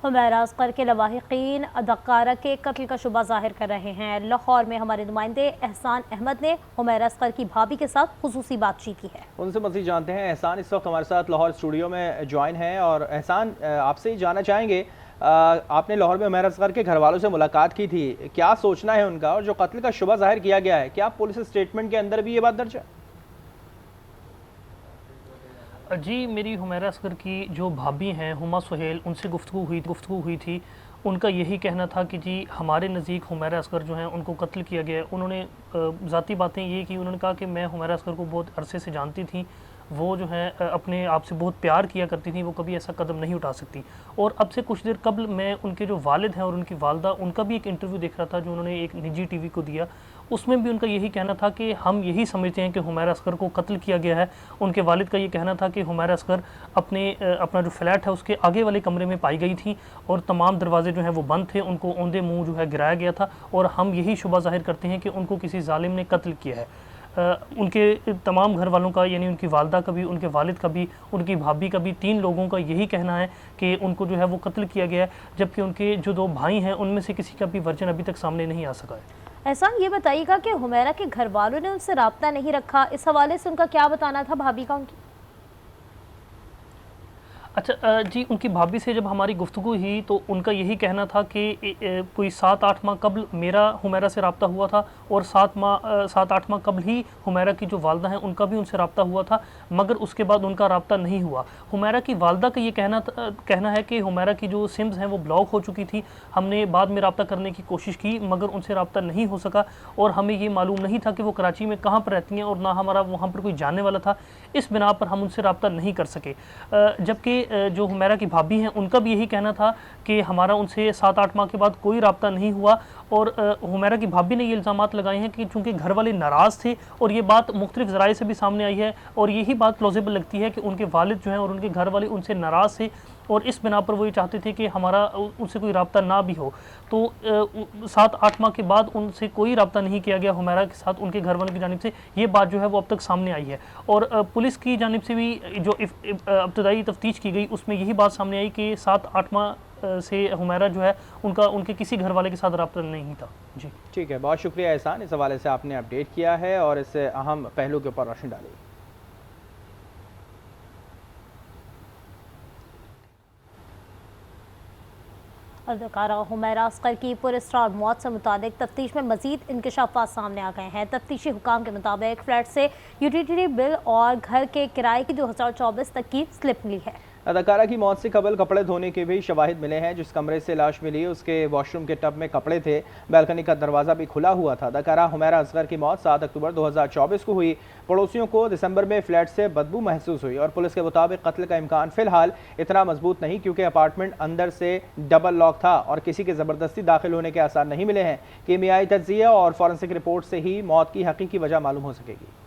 حمیرہ اصغر کے لواحقین اداکارہ کے قتل کا شبہ ظاہر کر رہے ہیں۔ لاہور میں ہمارے نمائندے احسان احمد نے حمیرہ اصغر کی بھابھی کے ساتھ خصوصی بات چیت کی ہے۔ ان سے مزید جانتے ہیں۔ احسان اس وقت ہمارے ساتھ لاہور اسٹوڈیو میں جوائن ہیں، اور احسان آپ سے ہی جاننا چاہیں گے، آپ نے لاہور میں حمیرہ اصغر کے گھر والوں سے ملاقات کی تھی، کیا سوچنا ہے ان کا، اور جو قتل کا شبہ ظاہر کیا گیا ہے کیا پولیس اسٹیٹمنٹ کے اندر بھی یہ بات درج ہے؟ جی، میری حمیرہ اصغر کی جو بھابھی ہیں ہما سہیل، ان سے گفتگو ہوئی تھی۔ ان کا یہی کہنا تھا کہ جی ہمارے نزدیک حمیرہ اصغر جو ہیں ان کو قتل کیا گیا ہے۔ انہوں نے ذاتی باتیں یہ کی، انہوں نے کہا کہ میں حمیرہ اصغر کو بہت عرصے سے جانتی تھی، وہ جو ہے اپنے آپ سے بہت پیار کیا کرتی تھیں، وہ کبھی ایسا قدم نہیں اٹھا سکتی۔ اور اب سے کچھ دیر قبل میں ان کے جو والد ہیں اور ان کی والدہ، ان کا بھی ایک انٹرویو دیکھ رہا تھا جو انہوں نے ایک نجی ٹی وی کو دیا۔ اس میں بھی ان کا یہی کہنا تھا کہ ہم یہی سمجھتے ہیں کہ حمیرہ اصغر کو قتل کیا گیا ہے۔ ان کے والد کا یہ کہنا تھا کہ حمیرہ اصغر اپنا جو فلیٹ ہے اس کے آگے والے کمرے میں پائی گئی تھی، اور تمام دروازے جو ہیں وہ بند تھے، ان کو اوندے منہ جو ہے گرایا گیا تھا، اور ہم یہی شبہ ظاہر کرتے ہیں کہ ان کو کسی ظالم نے قتل کیا ہے۔ ان کے تمام گھر والوں کا، یعنی ان کی والدہ کا بھی، ان کے والد کا بھی، ان کی بھابھی کا بھی، 3 لوگوں کا یہی کہنا ہے کہ ان کو جو ہے وہ قتل کیا گیا ہے، جبکہ ان کے جو 2 بھائی ہیں ان میں سے کسی کا بھی ورژن ابھی تک سامنے نہیں آ سکا ہے۔ احسان، یہ بتائیے گا کہ حمیرہ کے گھر والوں نے ان سے رابطہ نہیں رکھا، اس حوالے سے ان کا کیا بتانا تھا بھابھی کا ان کی؟ اچھا جی، ان کی بھابھی سے جب ہماری گفتگو ہوئی تو ان کا یہی کہنا تھا کہ کوئی 7-8 ماہ قبل میرا حمیرہ سے رابطہ ہوا تھا، اور 7-8 ماہ قبل ہی حمیرہ کی جو والدہ ہیں ان کا بھی ان سے رابطہ ہوا تھا، مگر اس کے بعد ان کا رابطہ نہیں ہوا۔ حمیرہ کی والدہ کا یہ کہنا ہے کہ حمیرہ کی جو سمز ہیں وہ بلاک ہو چکی تھی، ہم نے بعد میں رابطہ کرنے کی کوشش کی مگر ان سے رابطہ نہیں ہو سکا، اور ہمیں یہ معلوم نہیں تھا کہ وہ کراچی میں کہاں پر رہتی ہیں، اور نہ ہمارا وہاں پر کوئی جاننے والا تھا، اس بنا پر ہم ان سے رابطہ نہیں کر سکے۔ جبکہ جو حمیرہ کی بھابھی ہیں ان کا بھی یہی کہنا تھا کہ ہمارا ان سے 7-8 ماہ کے بعد کوئی رابطہ نہیں ہوا، اور حمیرہ کی بھابھی نے یہ الزامات لگائے ہیں کہ چونکہ گھر والے ناراض تھے، اور یہ بات مختلف ذرائع سے بھی سامنے آئی ہے، اور یہی بات پلوزیبل لگتی ہے کہ ان کے والد جو ہیں اور ان کے گھر والے ان سے ناراض تھے، اور اس بنا پر وہ یہ چاہتے تھے کہ ہمارا ان سے کوئی رابطہ نہ بھی ہو۔ تو 7-8 ماہ کے بعد ان سے کوئی رابطہ نہیں کیا گیا حمیرہ کے ساتھ ان کے گھر والوں کی جانب سے، یہ بات جو ہے وہ اب تک سامنے آئی ہے۔ اور پولیس کی جانب سے بھی جو ابتدائی تفتیش کی گئی اس میں یہی بات سامنے آئی کہ 7-8 ماہ سے حمیرہ جو ہے ان کے کسی گھر والے کے ساتھ رابطہ نہیں تھا۔ جی ٹھیک ہے، بہت شکریہ احسان، اس حوالے سے آپ نے اپڈیٹ کیا ہے اور اس اہم پہلو کے اوپر روشنی ڈالی۔ اداکارہ حمیرہ اصغر کی پر اسرار موت سے متعلق تفتیش میں مزید انکشافات سامنے آ گئے ہیں۔ تفتیشی حکام کے مطابق فلیٹ سے یوٹیلیٹی بل اور گھر کے کرائے کی 2024 تک کی سلپ ملی ہے۔ اداکارہ کی موت سے قبل کپڑے دھونے کے بھی شواہد ملے ہیں۔ جس کمرے سے لاش ملی اس کے واش روم کے ٹب میں کپڑے تھے، بیلکنی کا دروازہ بھی کھلا ہوا تھا۔ اداکارہ حمیرہ اصغر کی موت 7 اکتوبر 2024 کو ہوئی۔ پڑوسیوں کو دسمبر میں فلیٹ سے بدبو محسوس ہوئی، اور پولیس کے مطابق قتل کا امکان فی الحال اتنا مضبوط نہیں، کیونکہ اپارٹمنٹ اندر سے ڈبل لاک تھا اور کسی کے زبردستی داخل ہونے کے آثار نہیں ملے ہیں۔ کیمیائی تجزیہ اور فورنسک رپورٹ سے ہی موت کی حقیقی وجہ معلوم ہو سکے گی۔